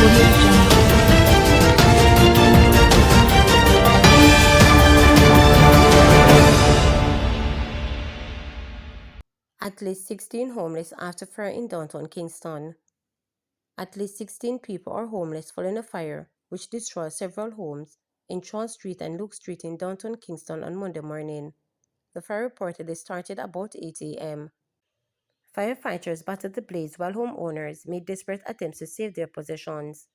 Audio Jungle. At least 16 homeless after fire in downtown Kingston. At least 16 people are homeless following a fire which destroyed several homes in Charles Street and Luke Street in downtown Kingston on Monday morning. The fire reportedly started about 8 a.m. Firefighters battered the blaze while homeowners made desperate attempts to save their possessions.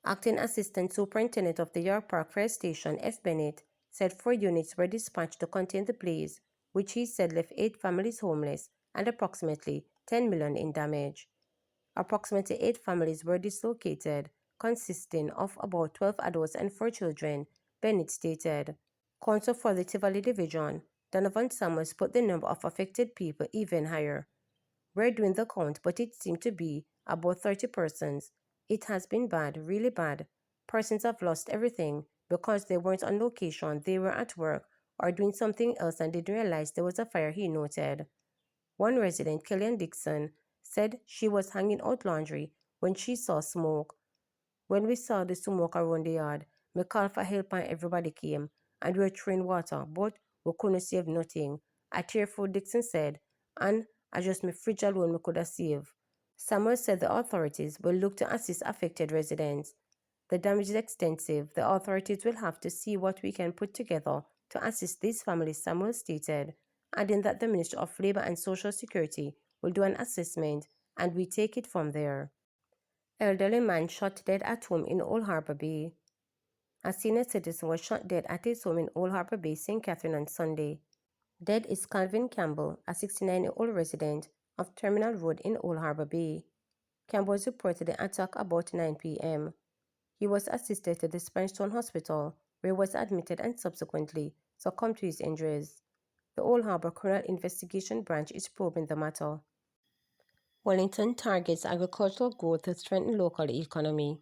Acting Assistant Superintendent of the York Park Fire Station, F. Bennett, said 4 units were dispatched to contain the blaze, which he said left 8 families homeless and approximately $10 million in damage. Approximately 8 families were dislocated, consisting of about 12 adults and 4 children, Bennett stated. Counsel for the Tivoli Division, Donovan Summers, put the number of affected people even higher. We're doing the count, but it seemed to be about 30 persons. It has been bad, really bad. Persons have lost everything because they weren't on location, they were at work or doing something else and didn't realize there was a fire, he noted. One resident, Killian Dixon, said she was hanging out laundry when she saw smoke. When we saw the smoke around the yard, me called for help and everybody came, and we were throwing water, but we couldn't save nothing. A tearful Dixon said, and I just my fridge alone we could have saved. Samuel said the authorities will look to assist affected residents. The damage is extensive. The authorities will have to see what we can put together to assist these families, Samuel stated, adding that the Ministry of Labour and Social Security will do an assessment and we take it from there. Elderly man shot dead at home in Old Harbour Bay. A senior citizen was shot dead at his home in Old Harbour Bay, St. Catherine on Sunday. Dead is Calvin Campbell, a 69-year-old resident of Terminal Road in Old Harbour Bay. Campbell was reported the attack about 9 p.m. He was assisted to the Spanish Hospital, where he was admitted and subsequently succumbed to his injuries. The Old Harbour Criminal Investigation Branch is probing the matter. Wellington targets agricultural growth to strengthen local economy.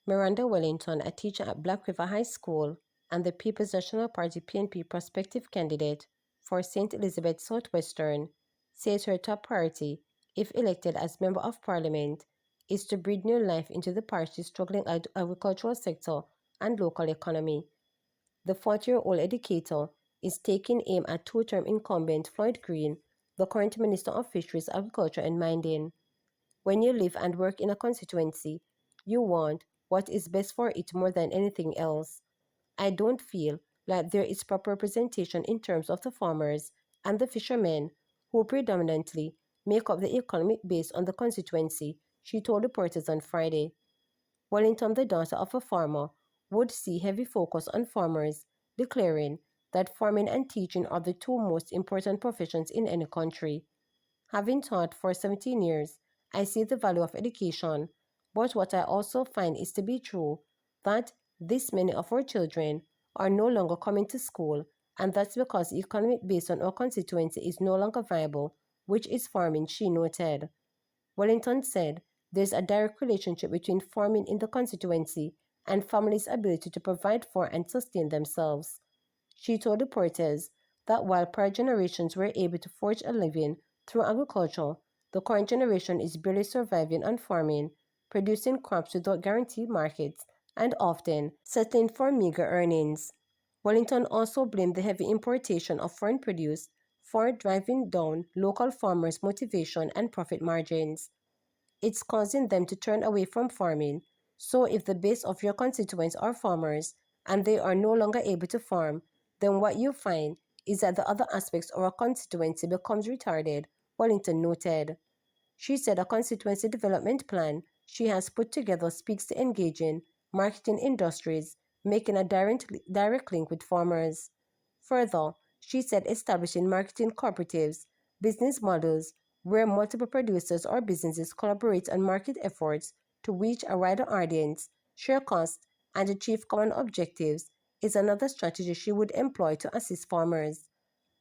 Miranda Wellington, a teacher at Black River High School and the People's National Party PNP prospective candidate for St. Elizabeth Southwestern, says her top priority, if elected as Member of Parliament, is to breathe new life into the party's struggling agricultural sector and local economy. The 40-year-old educator is taking aim at two-term incumbent Floyd Green, the current Minister of Fisheries, Agriculture and Mining. When you live and work in a constituency, you want what is best for it more than anything else. I don't feel like there is proper representation in terms of the farmers and the fishermen who predominantly make up the economic base on the constituency, she told reporters on Friday. Wellington, the daughter of a farmer, would see heavy focus on farmers, declaring that farming and teaching are the two most important professions in any country. Having taught for 17 years, I see the value of education, but what I also find is to be true, that this many of our children are no longer coming to school, and that's because the economic base on our constituency is no longer viable, which is farming, she noted. Wellington said there's a direct relationship between farming in the constituency and families' ability to provide for and sustain themselves. She told reporters that while prior generations were able to forge a living through agriculture, the current generation is barely surviving on farming, producing crops without guaranteed markets, and often settling for meager earnings. Wellington also blamed the heavy importation of foreign produce for driving down local farmers' motivation and profit margins. It's causing them to turn away from farming. So if the base of your constituents are farmers and they are no longer able to farm, then what you find is that the other aspects of our constituency becomes retarded, Wellington noted. She said a constituency development plan she has put together speaks to engaging marketing industries, making a direct link with farmers. Further, she said establishing marketing cooperatives, business models where multiple producers or businesses collaborate on market efforts to reach a wider audience, share costs, and achieve common objectives is another strategy she would employ to assist farmers.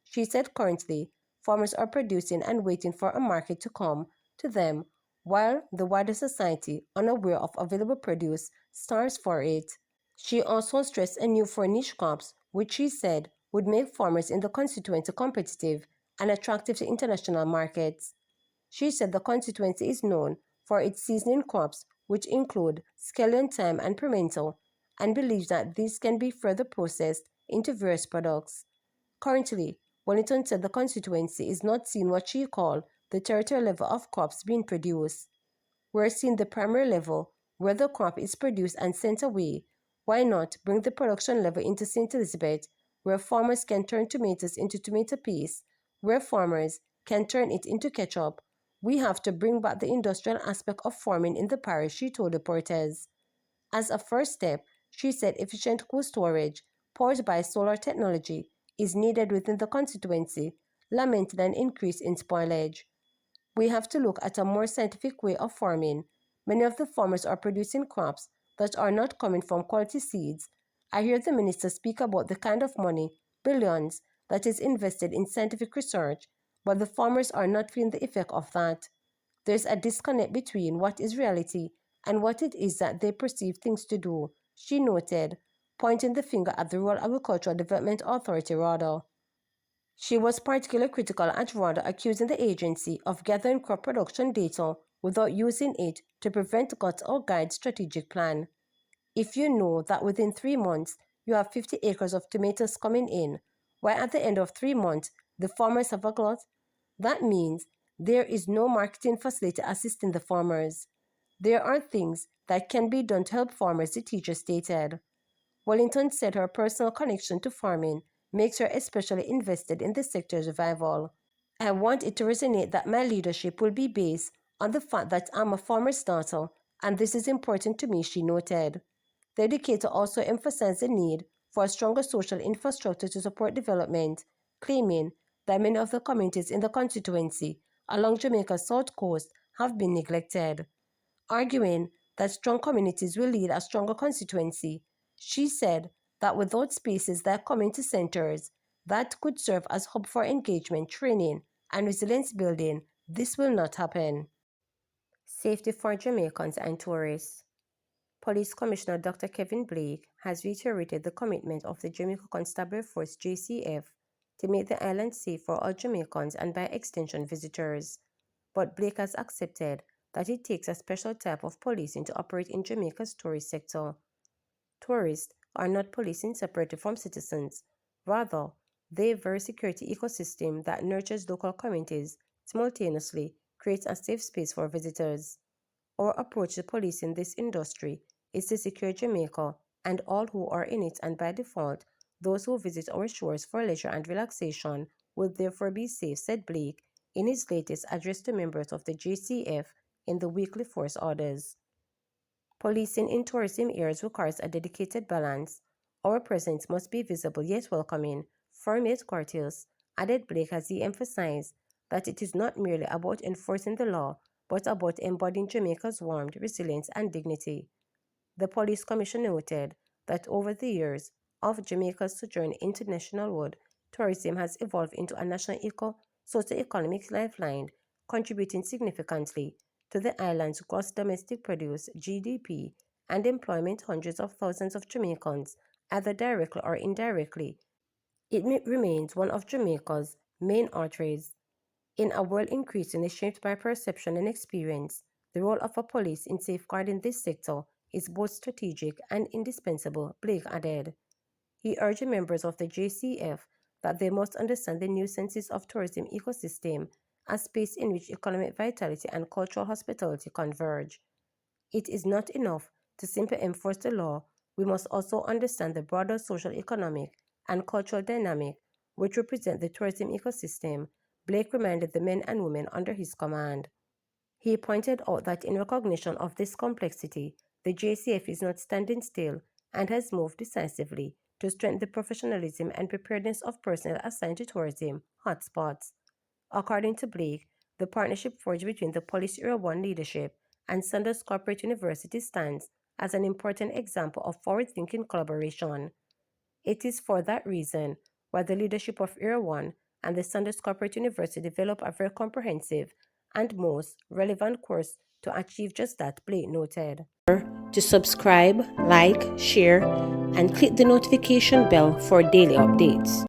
She said currently, farmers are producing and waiting for a market to come to them, while the wider society, unaware of available produce, starves for it. She also stressed a need for niche crops, which she said would make farmers in the constituency competitive and attractive to international markets. She said the constituency is known for its seasoning crops, which include scallion, thyme, and pimento, and believes that these can be further processed into various products. Currently, Wellington said the constituency is not seeing what she called the territorial level of crops being produced. We're seeing the primary level, where the crop is produced and sent away. Why not bring the production level into St. Elizabeth, where farmers can turn tomatoes into tomato paste, where farmers can turn it into ketchup? We have to bring back the industrial aspect of farming in the parish, she told reporters. As a first step, she said efficient cool storage, powered by solar technology, is needed within the constituency, lamenting an increase in spoilage. We have to look at a more scientific way of farming. Many of the farmers are producing crops that are not coming from quality seeds. I hear the minister speak about the kind of money, billions, that is invested in scientific research, but the farmers are not feeling the effect of that. There's a disconnect between what is reality and what it is that they perceive things to do, she noted, pointing the finger at the Rural Agricultural Development Authority, RADA. She was particularly critical at RADA, accusing the agency of gathering crop production data without using it to prevent gut or guide strategic plan. If you know that within 3 months you have 50 acres of tomatoes coming in, while at the end of 3 months the farmers have a glut, that means there is no marketing facility assisting the farmers. There are things that can be done to help farmers, the teacher stated. Wellington said her personal connection to farming makes her especially invested in the sector's revival. I want it to resonate that my leadership will be based on the fact that I'm a farmer's daughter, and this is important to me, she noted. The educator also emphasized the need for a stronger social infrastructure to support development, claiming that many of the communities in the constituency along Jamaica's south coast have been neglected. Arguing that strong communities will lead a stronger constituency, she said that without spaces like community centers that could serve as hub for engagement, training, and resilience building, this will not happen. Safety for Jamaicans and tourists. Police Commissioner Dr. Kevin Blake has reiterated the commitment of the Jamaica Constabulary Force JCF to make the island safe for all Jamaicans and by extension visitors. But Blake has accepted that it takes a special type of policing to operate in Jamaica's tourist sector. Tourists are not policing separately from citizens. Rather, their very security ecosystem that nurtures local communities simultaneously creates a safe space for visitors. Our approach to policing this industry is to secure Jamaica and all who are in it, and by default, those who visit our shores for leisure and relaxation will therefore be safe, said Blake in his latest address to members of the JCF in the weekly force orders. Policing in tourism areas requires a dedicated balance. Our presence must be visible yet welcoming, firm yet courteous, added Blake as he emphasized that it is not merely about enforcing the law, but about embodying Jamaica's warmth, resilience, and dignity. The Police Commission noted that over the years of Jamaica's sojourn into nationalhood, tourism has evolved into a national socio-economic lifeline, contributing significantly to the island's gross domestic produce (GDP) and employment hundreds of thousands of Jamaicans, either directly or indirectly. It remains one of Jamaica's main arteries. In a world increasingly shaped by perception and experience, the role of a police in safeguarding this sector is both strategic and indispensable, Blake added. He urged members of the JCF that they must understand the nuances of tourism ecosystem, a space in which economic vitality and cultural hospitality converge. It is not enough to simply enforce the law. We must also understand the broader social, economic, and cultural dynamic which represent the tourism ecosystem, Blake reminded the men and women under his command. He pointed out that in recognition of this complexity, the JCF is not standing still and has moved decisively to strengthen the professionalism and preparedness of personnel assigned to tourism hotspots. According to Blake, the partnership forged between the Police Area 1 leadership and Sanders Corporate University stands as an important example of forward-thinking collaboration. It is for that reason why the leadership of Area 1 and the Sanders Corporate University developed a very comprehensive and most relevant course to achieve just that, Blake noted. To subscribe, like, share, and click the notification bell for daily updates.